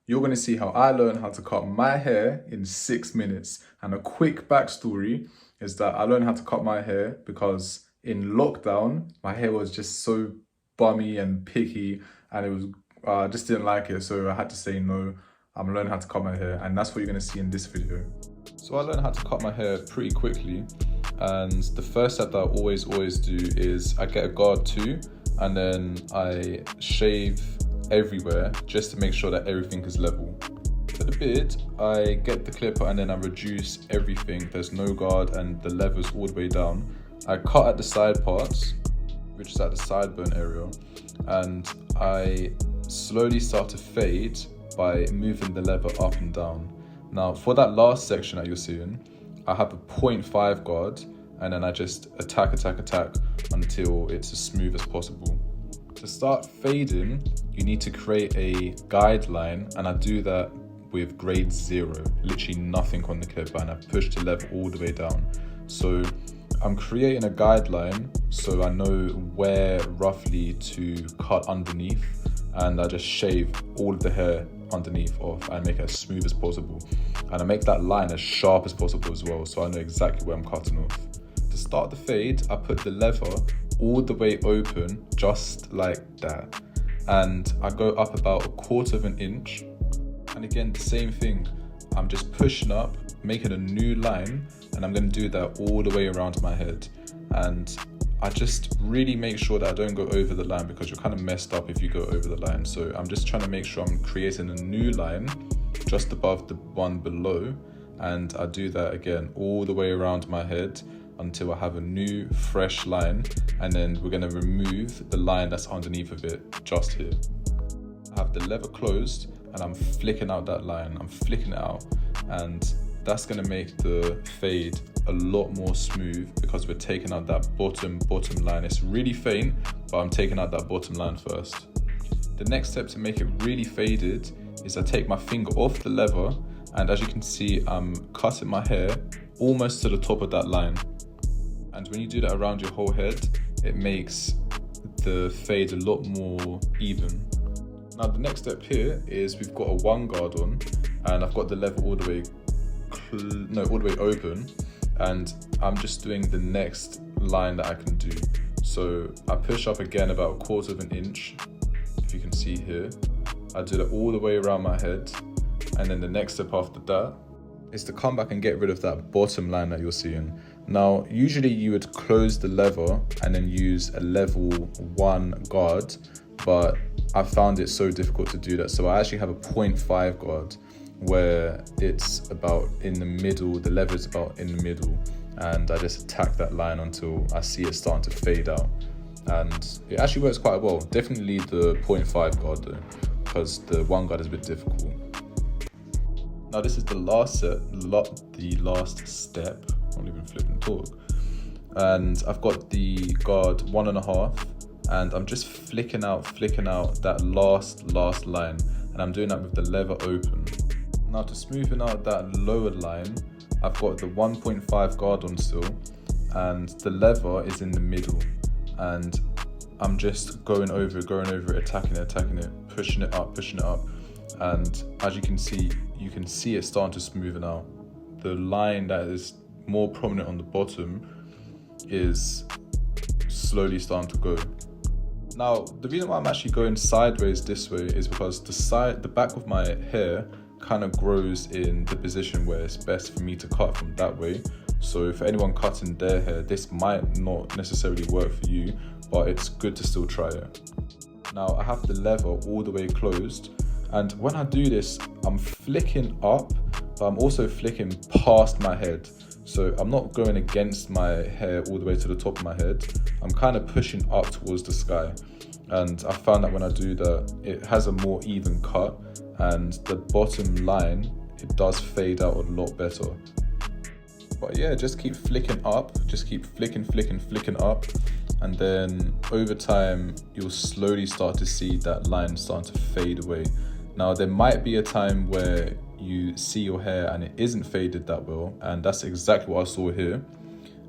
You're going to see how I learned how to cut my hair in 6 minutes. And a quick backstory is that I learned how to cut my hair because in lockdown, my hair was just so bummy and picky, and it was I just didn't like it. So I had to say no, I'm learning how to cut my hair, and that's what you're going to see in this video. So I learned how to cut my hair pretty quickly, and the first step that I always do is I get a guard too, and then I shave everywhere just to make sure that everything is level. For the beard, I get the clipper and then I reduce everything. There's no guard and the lever's all the way down. I cut at the side parts, which is at the sideburn area, and I slowly start to fade by moving the lever up and down. Now for that last section that you're seeing, I have a 0.5 guard, and then I just attack until it's as smooth as possible. To start fading, you need to create a guideline, and I do that with grade 0, literally nothing on the clipper, and I push the lever all the way down. So I'm creating a guideline so I know where roughly to cut underneath, and I just shave all of the hair underneath off and make it as smooth as possible. And I make that line as sharp as possible as well, so I know exactly where I'm cutting off. To start the fade, I put the lever all the way open, just like that. And I go up about 1/4 of an inch. And again, the same thing. I'm just pushing up, making a new line, and I'm gonna do that all the way around my head. And I just really make sure that I don't go over the line, because you're kind of messed up if you go over the line. So I'm just trying to make sure I'm creating a new line just above the one below. And I do that again all the way around my head until I have a new fresh line, and then we're gonna remove the line that's underneath of it just here. I have the lever closed and I'm flicking out that line, I'm flicking it out, and that's gonna make the fade a lot more smooth because we're taking out that bottom line. It's really faint, but I'm taking out that bottom line first. The next step to make it really faded is I take my finger off the lever, and as you can see, I'm cutting my hair almost to the top of that line. And when you do that around your whole head, it makes the fade a lot more even. Now the next step here is we've got a 1 guard on, and I've got the lever all the way open, and I'm just doing the next line that I can do. So I push up again about 1/4 of an inch, if you can see here. I do that all the way around my head, and then the next step after that is to come back and get rid of that bottom line that you're seeing. Now, usually you would close the lever and then use a level 1 guard, but I found it so difficult to do that. So I actually have a 0.5 guard where it's about in the middle, the lever is about in the middle, and I just attack that line until I see it starting to fade out. And it actually works quite well. Definitely the 0.5 guard though, because the 1 guard is a bit difficult. Now this is the last step. I won't even flip and talk. And I've got the guard 1.5, and I'm just flicking out that last line, and I'm doing that with the lever open. Now to smoothen out that lower line, I've got the 1.5 guard on still, and the lever is in the middle, and I'm just going over it, attacking it, pushing it up, and as you can see it starting to smoothen out. The line that is more prominent on the bottom is slowly starting to go. Now, the reason why I'm actually going sideways this way is because the back of my hair kind of grows in the position where it's best for me to cut from that way. So for anyone cutting their hair, this might not necessarily work for you, but it's good to still try it. Now I have the lever all the way closed, and when I do this, I'm flicking up, but I'm also flicking past my head. So I'm not going against my hair all the way to the top of my head. I'm kind of pushing up towards the sky. And I found that when I do that, it has a more even cut, and the bottom line, it does fade out a lot better. But yeah, just keep flicking up, just keep flicking up. And then over time, you'll slowly start to see that line starting to fade away. Now, there might be a time where you see your hair and it isn't faded that well, and that's exactly what I saw here.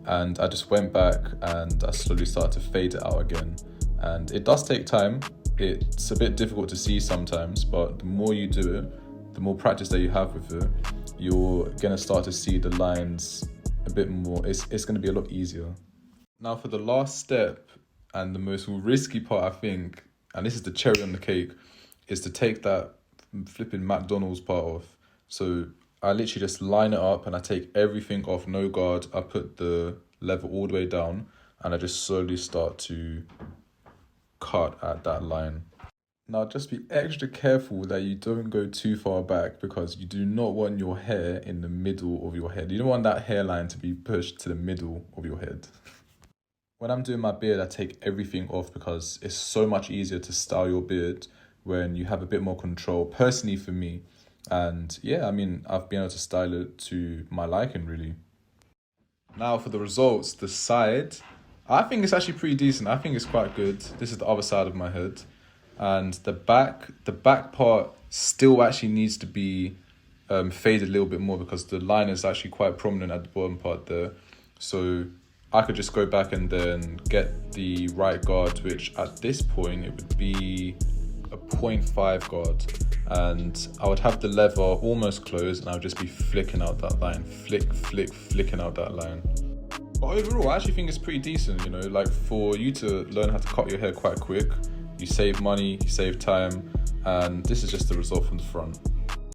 And I just went back and I slowly started to fade it out again. And it does take time. It's a bit difficult to see sometimes, but the more you do it, the more practice that you have with it, you're gonna start to see the lines a bit more. It's gonna be a lot easier. Now for the last step and the most risky part, I think, and this is the cherry on the cake, is to take that flipping McDonald's part off. So I literally just line it up and I take everything off, no guard. I put the lever all the way down and I just slowly start to cut at that line. Now just be extra careful that you don't go too far back, because you do not want your hair in the middle of your head. You don't want that hairline to be pushed to the middle of your head. When I'm doing my beard, I take everything off because it's so much easier to style your beard when you have a bit more control, personally for me. And yeah, I mean, I've been able to style it to my liking, really. Now for the results, the side, I think it's actually pretty decent. I think it's quite good. This is the other side of my head. And the back part still actually needs to be faded a little bit more, because the line is actually quite prominent at the bottom part there. So I could just go back and then get the right guard, which at this point it would be a 0.5 guard, and I would have the lever almost closed and I would just be flicking out that line, flicking out that line. But overall, I actually think it's pretty decent, you know, like for you to learn how to cut your hair quite quick, you save money, you save time, and this is just the result from the front.